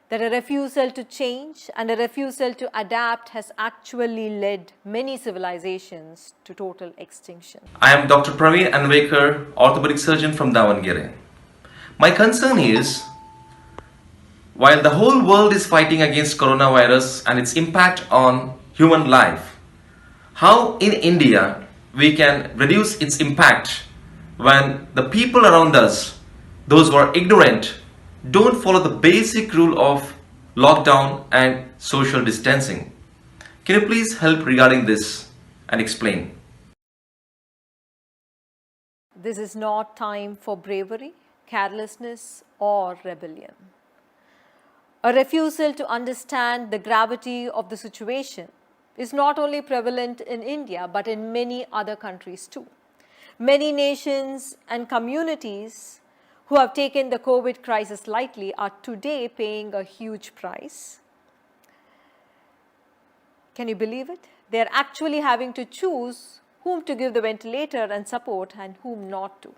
that a refusal to change and a refusal to adapt has actually led many civilizations to total extinction. I am Dr. Praveen Anvekar, orthopedic surgeon from Davangere. My concern is, while the whole world is fighting against coronavirus and its impact on human life, how in India we can reduce its impact when the people around us, those who are ignorant, don't follow the basic rule of lockdown and social distancing. Can you please help regarding this and explain? This is not time for bravery, carelessness, or rebellion. A refusal to understand the gravity of the situation is not only prevalent in India but in many other countries too. Many nations and communities who have taken the COVID crisis lightly are today paying a huge price. Can you believe it? They are actually having to choose whom to give the ventilator and support and whom not to.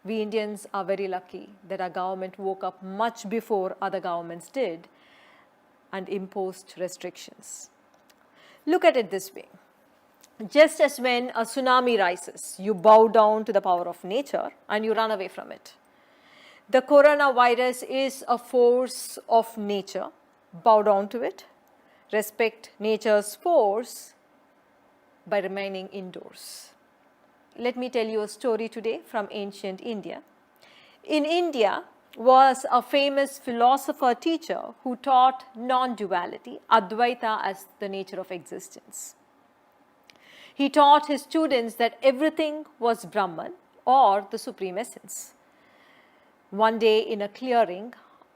We Indians are very lucky that our government woke up much before other governments did and imposed restrictions. Look at it this way. Just as when a tsunami rises, you bow down to the power of nature and you run away from it. The coronavirus is a force of nature. Bow down to it. Respect nature's force by remaining indoors. Let me tell you a story today from ancient India. In India was a famous philosopher teacher who taught non-duality, Advaita, as the nature of existence. He taught his students that everything was Brahman or the Supreme Essence. One day in a clearing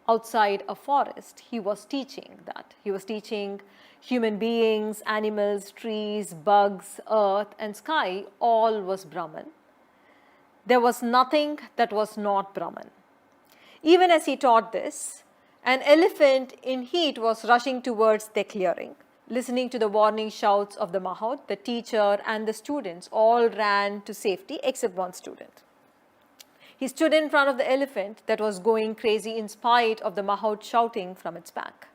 outside a forest, he was teaching that. He was teaching human beings, animals, trees, bugs, earth and sky, all was Brahman. There was nothing that was not Brahman. Even as he taught this, an elephant in heat was rushing towards their clearing. Listening to the warning shouts of the Mahout, the teacher and the students all ran to safety except one student. He stood in front of the elephant that was going crazy in spite of the Mahout shouting from its back.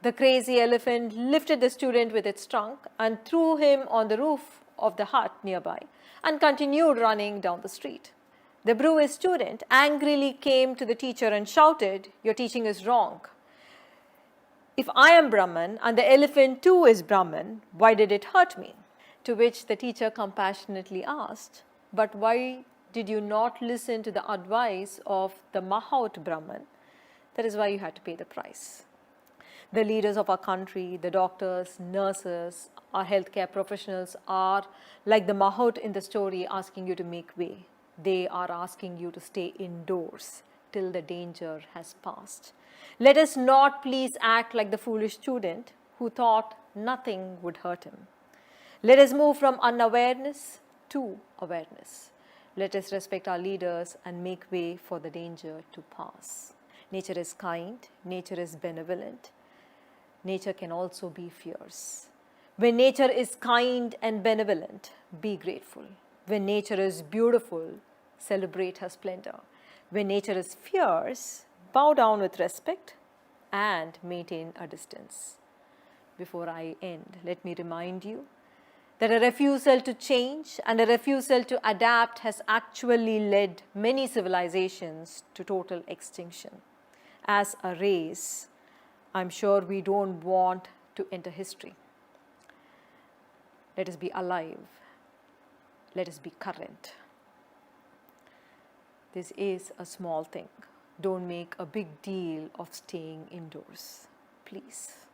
The crazy elephant lifted the student with its trunk and threw him on the roof of the hut nearby and continued running down the street. The bruised student angrily came to the teacher and shouted, "Your teaching is wrong. If I am Brahman and the elephant too is Brahman, why did it hurt me?" To which the teacher compassionately asked, "But why did you not listen to the advice of the Mahout Brahman? That is why you had to pay the price." The leaders of our country, the doctors, nurses, our healthcare professionals are like the Mahout in the story asking you to make way. They are asking you to stay indoors till the danger has passed. Let us not please act like the foolish student who thought nothing would hurt him. Let us move from unawareness to awareness. Let us respect our leaders and make way for the danger to pass. Nature is kind, nature is benevolent. Nature can also be fierce. When nature is kind and benevolent, be grateful. When nature is beautiful, celebrate her splendor. When nature is fierce, bow down with respect and maintain a distance. Before I end, let me remind you that a refusal to change and a refusal to adapt has actually led many civilizations to total extinction. As a race, I'm sure we don't want to enter history. Let us be alive. Let us be current. This is a small thing. Don't make a big deal of staying indoors, please.